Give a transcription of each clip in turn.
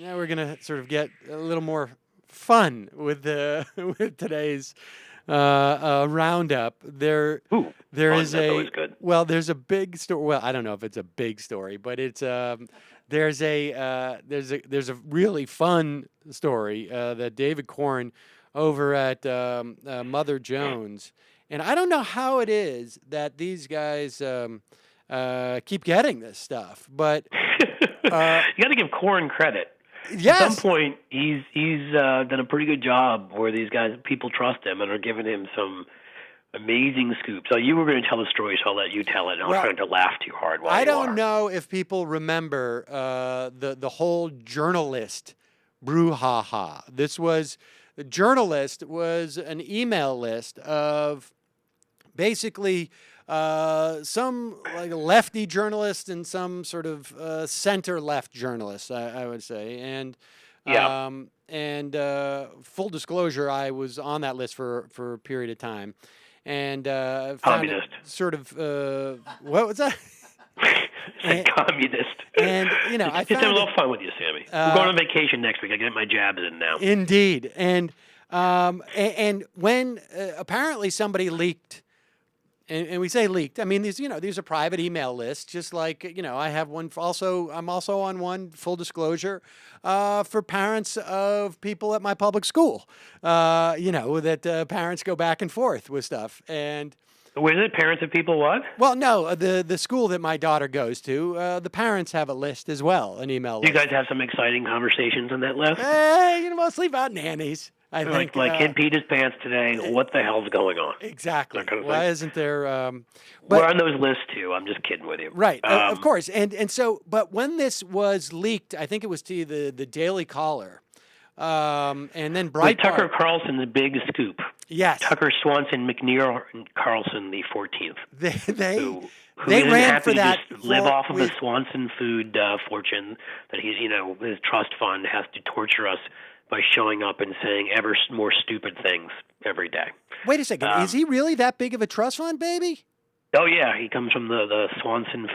now we're gonna sort of get a little more fun with the with today's roundup. Ooh, There fun. is That's always good. well, there's a big story. Well, I don't know if it's a big story, but it's there's a really fun story that David Corn over at Mother Jones, and I don't know how it is that these guys keep getting this stuff, but You got to give Corn credit. yes, At some point, he's done a pretty good job where these guys, people trust him and are giving him some amazing scoops. So you were going to tell the story, so I'll let you tell it. And I'll try not to laugh too hard while I you don't are. know if people remember the whole journalist brouhaha. The journalist was an email list of basically some like lefty journalists and some sort of center left journalists, I would say, and. Yeah. Full disclosure, I was on that list for a period of time, and found Communist. it sort of what was that? Communist. And I just have a found little fun with you, Sammy. We're going on vacation next week. I get my jabs in now. Indeed, and when apparently somebody leaked. And we say leaked. I mean, these are private email lists. Just like I have one. I'm also on one. Full disclosure, for parents of people at my public school. That parents go back and forth with stuff. And was it parents of people what? well, no, the school that my daughter goes to, the parents have a list as well, an email list. Do you guys have some exciting conversations on that list? Mostly about nannies. I think my kid peed his pants today. What the hell's going on? Exactly. Kind of Why thing. isn't there? We're on those lists too. I'm just kidding with you. Right, of course. And so, but when this was leaked, I think it was to the Daily Caller, and then Breitbart. With Tucker Carlson, the big scoop. Yes. Tucker Swanson McNear and Carlson the 14th. Who They ran ran for that. Just live off of the Swanson food fortune that he's, his trust fund has to torture us by showing up and saying ever more stupid things every day. Wait a second. Is he really that big of a trust fund baby? Oh, yeah. He comes from the Swanson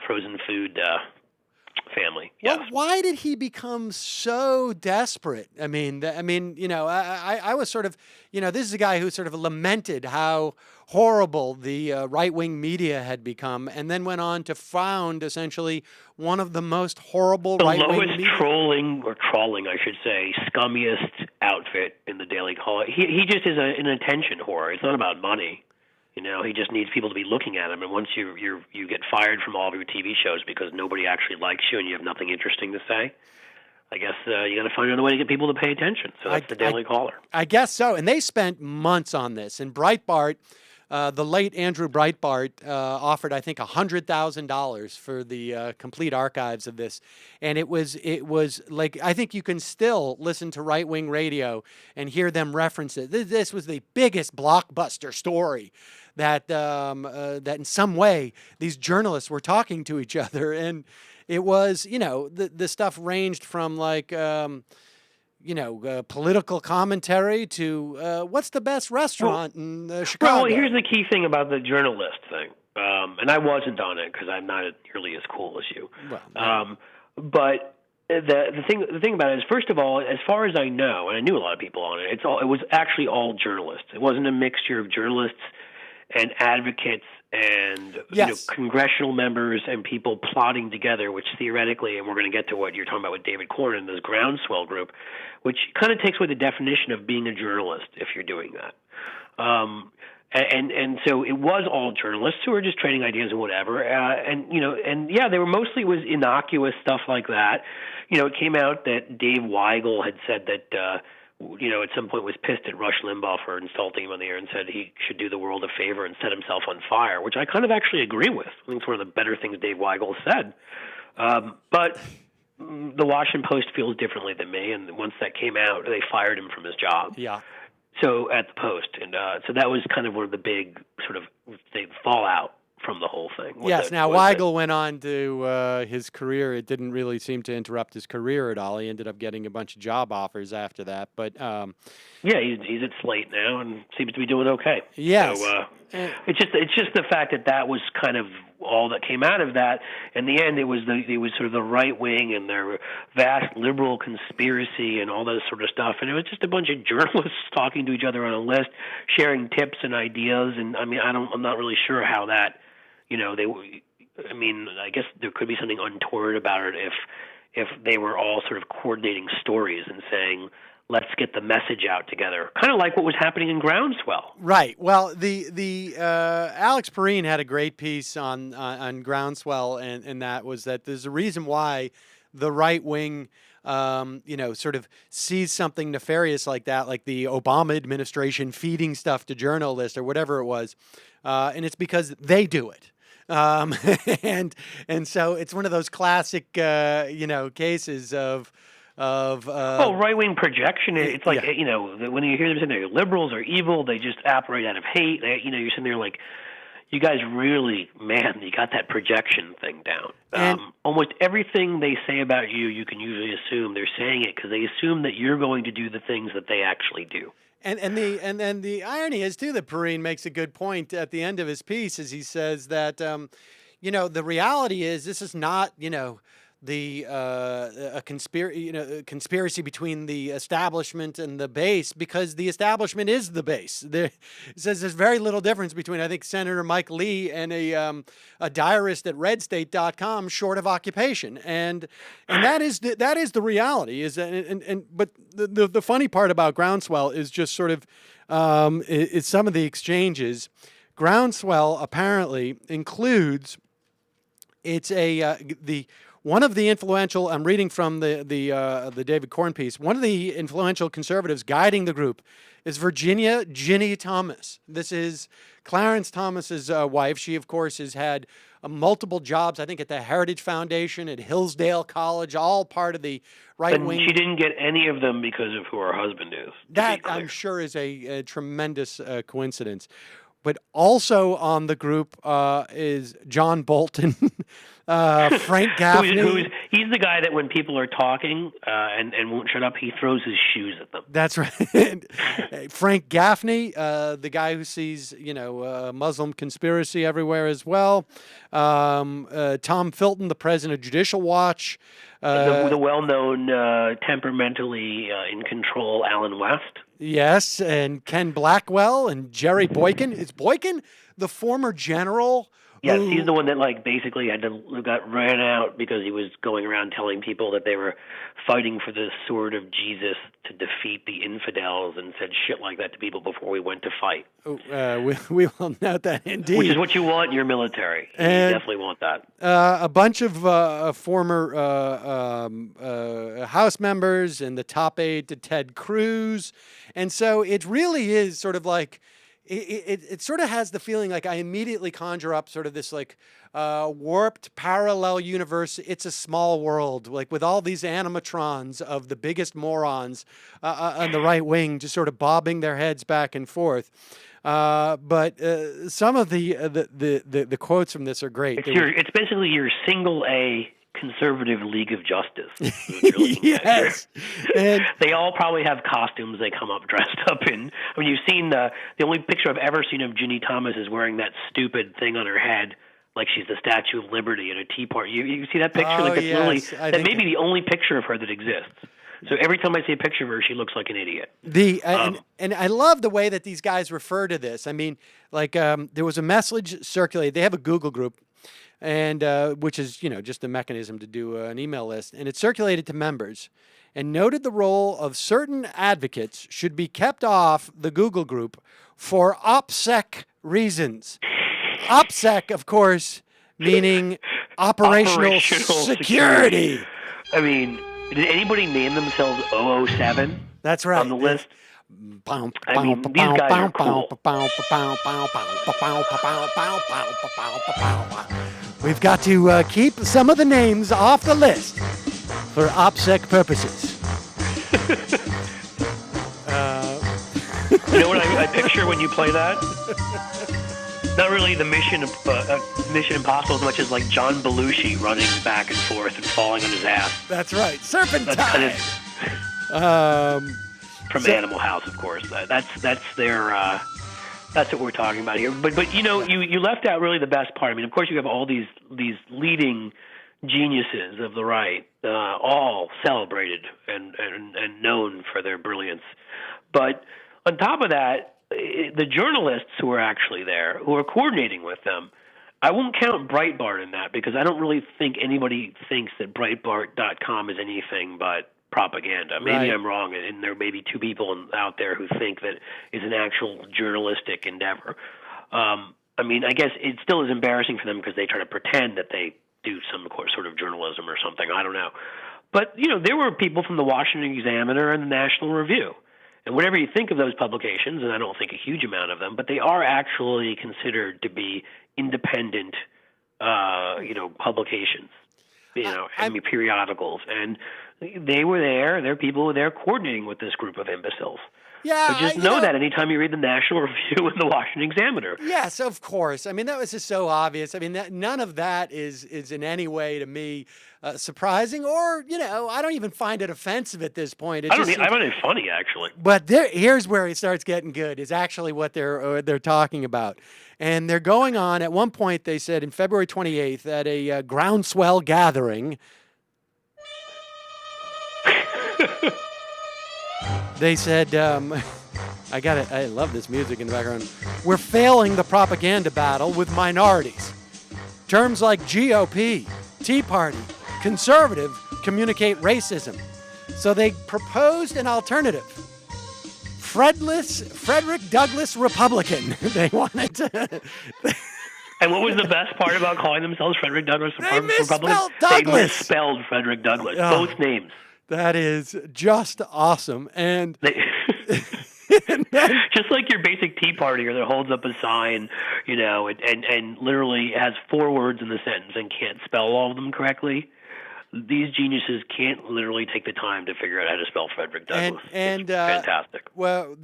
frozen food family. Yes. Well, why did he become so desperate? I was sort of, this is a guy who sort of lamented how horrible the right-wing media had become, and then went on to found essentially one of the most horrible right-wing media. The lowest trawling, I should say, scummiest outfit in the Daily Caller. He just is an attention whore. It's not about money. He just needs people to be looking at him. And once you get fired from all of your TV shows because nobody actually likes you and you have nothing interesting to say, I guess you got to find another way to get people to pay attention. So that's the Daily Caller. I guess so. And they spent months on this. And Breitbart, the late Andrew Breitbart, offered, I think, $100,000 for the complete archives of this. And it was like, I think you can still listen to right-wing radio and hear them reference it. This was the biggest blockbuster story that in some way these journalists were talking to each other. And it was, the stuff ranged from like, political commentary to what's the best restaurant in Chicago. Well, here's the key thing about the journalist thing. And I wasn't on it because I'm not nearly as cool as you. Well, but the thing about it is, first of all, as far as I know, and I knew a lot of people on it, it was actually all journalists. It wasn't a mixture of journalists and advocates and congressional members and people plotting together, which theoretically, and we're going to get to what you're talking about with David Corn and this Groundswell group, which kind of takes away the definition of being a journalist if you're doing that. And so it was all journalists who were just trading ideas and whatever. They were mostly, it was innocuous stuff like that. It came out that Dave Weigel had said that, at some point was pissed at Rush Limbaugh for insulting him on the air and said he should do the world a favor and set himself on fire, which I kind of actually agree with. I think it's one of the better things Dave Weigel said. But the Washington Post feels differently than me, and once that came out, they fired him from his job. Yeah. So at the Post, and so that was kind of one of the big sort of fallout from the whole thing. Yes. Now Weigel went on to his career. It didn't really seem to interrupt his career at all. He ended up getting a bunch of job offers after that. But he's at Slate now and seems to be doing okay. Yes. So, It's just the fact that was kind of all that came out of that. In the end, it was sort of the right wing and their vast liberal conspiracy and all that sort of stuff. And it was just a bunch of journalists talking to each other on a list, sharing tips and ideas. And I mean, I'm not really sure how that, I mean, I guess there could be something untoward about it if they were all sort of coordinating stories and saying, let's get the message out together, kind of like what was happening in Groundswell. Right. Well, the Alex Perrine had a great piece on Groundswell, and that was that there's a reason why the right wing, sort of sees something nefarious like that, like the Obama administration feeding stuff to journalists or whatever it was, and it's because they do it. And so it's one of those classic, cases of right wing projection. It's like when you hear them saying they're liberals are evil, they just operate out of hate. You're sitting there like, you guys really, man, you got that projection thing down. Almost everything they say about you, you can usually assume they're saying it because they assume that you're going to do the things that they actually do. And the irony is too that Perrine makes a good point at the end of his piece, as he says that the reality is this is not a conspiracy between the establishment and the base, because the establishment is the base. It says there's very little difference between, I think, Senator Mike Lee and a diarist at redstate.com short of occupation, and that is the reality. But the funny part about Groundswell is just sort of is some of the exchanges. Groundswell apparently includes one of the influential, I'm reading from the David Korn piece, one of the influential conservatives guiding the group is Virginia Ginny Thomas. This is Clarence Thomas's wife. She, of course, has had multiple jobs, I think, at the Heritage Foundation, at Hillsdale College, all part of the right wing. And she didn't get any of them because of who her husband is. That, I'm sure, is a tremendous coincidence. But also on the group is John Bolton, Frank Gaffney. He's the guy that when people are talking and won't shut up, he throws his shoes at them. That's right. Frank Gaffney, the guy who sees Muslim conspiracy everywhere as well. Tom Filton, the president of Judicial Watch. The well-known temperamentally in control Alan West. Yes, and Ken Blackwell and Jerry Boykin. Is Boykin the former general? Yes, he's the one that basically got ran out because he was going around telling people that they were fighting for the sword of Jesus to defeat the infidels, and said shit like that to people before we went to fight. We will note that indeed. Which is what you want in your military. And you definitely want that. A bunch of former House members and the top aide to Ted Cruz. And so it really is sort of like, it sort of has the feeling like I immediately conjure up sort of this warped parallel universe. It's a small world, like with all these animatrons of the biggest morons on the right wing, just sort of bobbing their heads back and forth. But some of the quotes from this are great. It's basically your single A conservative League of Justice. Yes. And they all probably have costumes they come up dressed up in. I mean, you've seen the only picture I've ever seen of Ginny Thomas is wearing that stupid thing on her head, like she's the Statue of Liberty at a tea party. You see that picture? Oh, that's yes. that may be the only picture of her that exists. So every time I see a picture of her, she looks like an idiot. And I love the way that these guys refer to this. I mean, there was a message circulated. They have a Google group, and which is just a mechanism to do an email list, and it circulated to members, and noted the role of certain advocates should be kept off the Google group for OPSEC reasons. OPSEC, of course, meaning operational security. I mean, did anybody name themselves 007? That's right. On the list? I mean, these guys are cool. We've got to keep some of the names off the list for OPSEC purposes. You know what I picture when you play that? Not really the Mission Impossible as much as like John Belushi running back and forth and falling on his ass. That's right. Serpentine. That's kind of, from Animal House, of course. That's their That's what we're talking about here. But you left out really the best part. I mean, of course, you have all these leading geniuses of the right, all celebrated and known for their brilliance. But on top of that, the journalists who are actually there, who are coordinating with them, I won't count Breitbart in that because I don't really think anybody thinks that Breitbart.com is anything but propaganda. Maybe Right. I'm wrong, and there may be two people out there who think that is an actual journalistic endeavor. I mean, I guess it still is embarrassing for them because they try to pretend that they do some sort of journalism or something. I don't know. But, there were people from the Washington Examiner and the National Review. And whatever you think of those publications, and I don't think a huge amount of them, but they are actually considered to be independent, publications, periodicals. And they were there. There are people who were there coordinating with this group of imbeciles. Yeah, So just know that anytime you read the National Review and the Washington Examiner. Yes, of course. I mean, that was just so obvious. I mean, none of that is in any way to me surprising, or I don't even find it offensive at this point. I find it funny actually. But here's where it starts getting good. Is actually what they're talking about, and they're going on. At one point, they said in February 28th at a Groundswell gathering. They said, I love this music in the background. We're failing the propaganda battle with minorities. Terms like GOP, Tea Party, conservative communicate racism. So they proposed an alternative. Frederick Douglass Republican. They wanted to. And what was the best part about calling themselves Frederick Douglass Republican? Douglas. They misspelled Frederick Douglass, both names. That is just awesome. And just like your basic Tea Partier that holds up a sign, and literally has 4 words in the sentence and can't spell all of them correctly. These geniuses can't literally take the time to figure out how to spell Frederick Douglass. And it's fantastic. Well,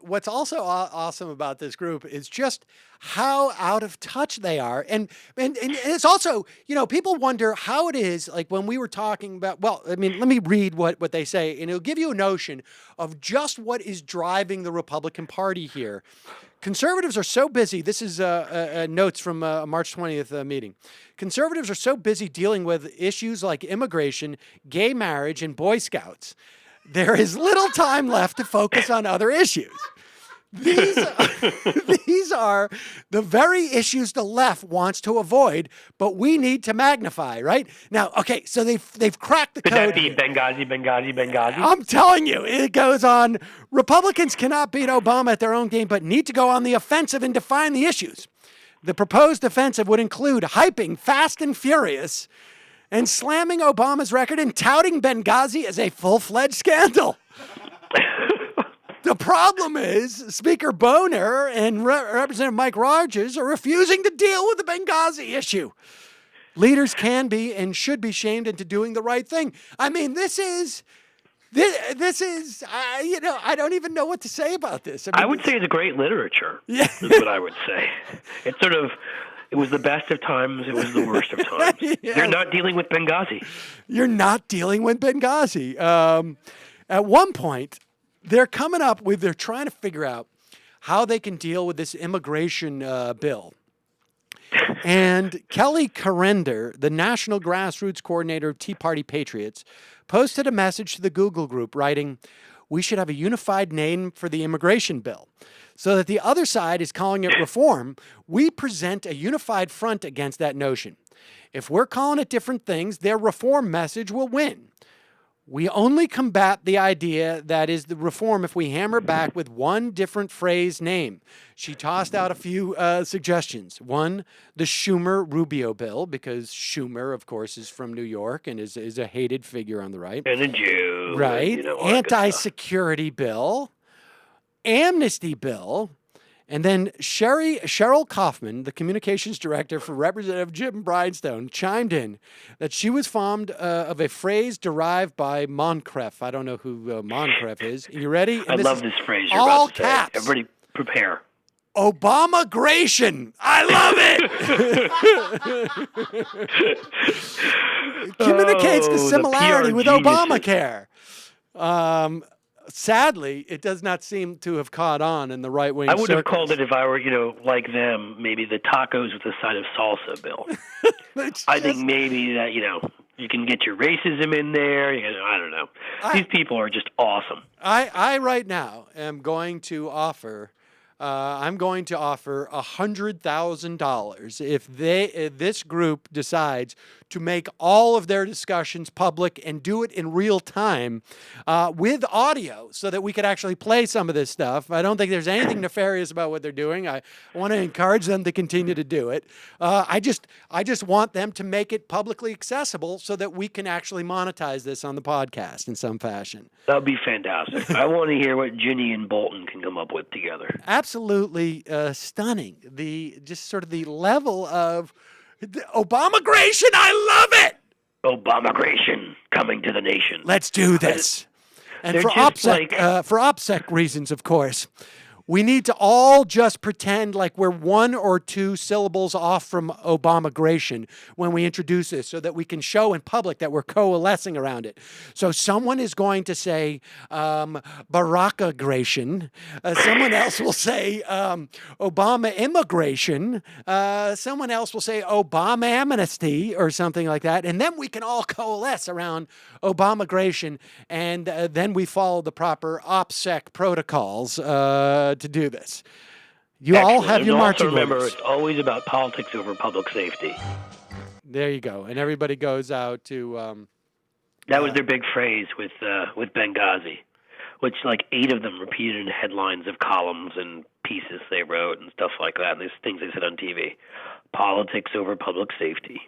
what's also awesome about this group is just how out of touch they are. And it's also, people wonder how it is, like when we were talking about, let me read what they say, and it'll give you a notion of just what is driving the Republican Party here. Conservatives are so busy. This is notes from a March 20th meeting. Conservatives are so busy dealing with issues like immigration, gay marriage, and Boy Scouts. There is little time left to focus on other issues. These are the very issues the left wants to avoid, but we need to magnify, right? Now, okay, so they've cracked the code. Could that be Benghazi? I'm telling you, it goes on. Republicans cannot beat Obama at their own game, but need to go on the offensive and define the issues. The proposed offensive would include hyping Fast and Furious and slamming Obama's record and touting Benghazi as a full-fledged scandal. The problem is Speaker Boner and Representative Mike Rogers are refusing to deal with the Benghazi issue. Leaders can be and should be shamed into doing the right thing. I mean, this is I don't even know what to say about this. I would say it's great literature. Yeah. Is what I would say. It was the best of times. It was the worst of times. Yeah. They're not dealing with Benghazi. You're not dealing with Benghazi. At one point, they're trying to figure out how they can deal with this immigration bill. And Kelly Carrender, the national grassroots coordinator of Tea Party Patriots, posted a message to the Google group writing, "We should have a unified name for the immigration bill. So that the other side is calling it reform, we present a unified front against that notion. If we're calling it different things, their reform message will win. We only combat the idea that is the reform if we hammer back with one different phrase name." She tossed out a few suggestions. One, the Schumer-Rubio bill, because Schumer, of course, is from New York and is a hated figure on the right. And a Jew. Right. Anti-security bill, amnesty bill, and then Cheryl Kaufman, the communications director for Representative Jim Bridestone, chimed in that she was fond of a phrase derived by Moncrief. I don't know who Moncrief is. You ready? I love this phrase you're all about to caps. say. Everybody prepare. Obamaggration. I love it. Communicates the similarity with Obamacare. Sadly, it does not seem to have caught on in the right-wing I would have circles. called it, if I were, like them, maybe the tacos with a side of salsa bill. I think maybe that, you can get your racism in there. I don't know. These people are just awesome. I right now am going to offer. I'm going to offer $100,000 if this group decides to make all of their discussions public and do it in real time with audio, so that we could actually play some of this stuff. I don't think there's anything nefarious about what they're doing. I want to encourage them to continue to do it. I just want them to make it publicly accessible so that we can actually monetize this on the podcast in some fashion. That would be fantastic. I want to hear what Ginny and Bolton can come up with together. Absolutely stunning. Just sort of the level of Obamaggration. I love it. Obamaggration coming to the nation. Let's do this. And for OPSEC reasons, of course, we need to all just pretend like we're 1 or 2 syllables off from Obamaggration when we introduce this, so that we can show in public that we're coalescing around it. So someone is going to say Barackagration. Someone else will say Obama immigration. Someone else will say Obama amnesty or something like that. And then we can all coalesce around Obamaggration, and then we follow the proper OPSEC protocols to do this. You all have your marching orders. Remember, it's always about politics over public safety. There you go. And everybody goes out to... that was their big phrase with Benghazi, which 8 of them repeated in headlines of columns and pieces they wrote and stuff like that. And these things they said on TV. Politics over public safety.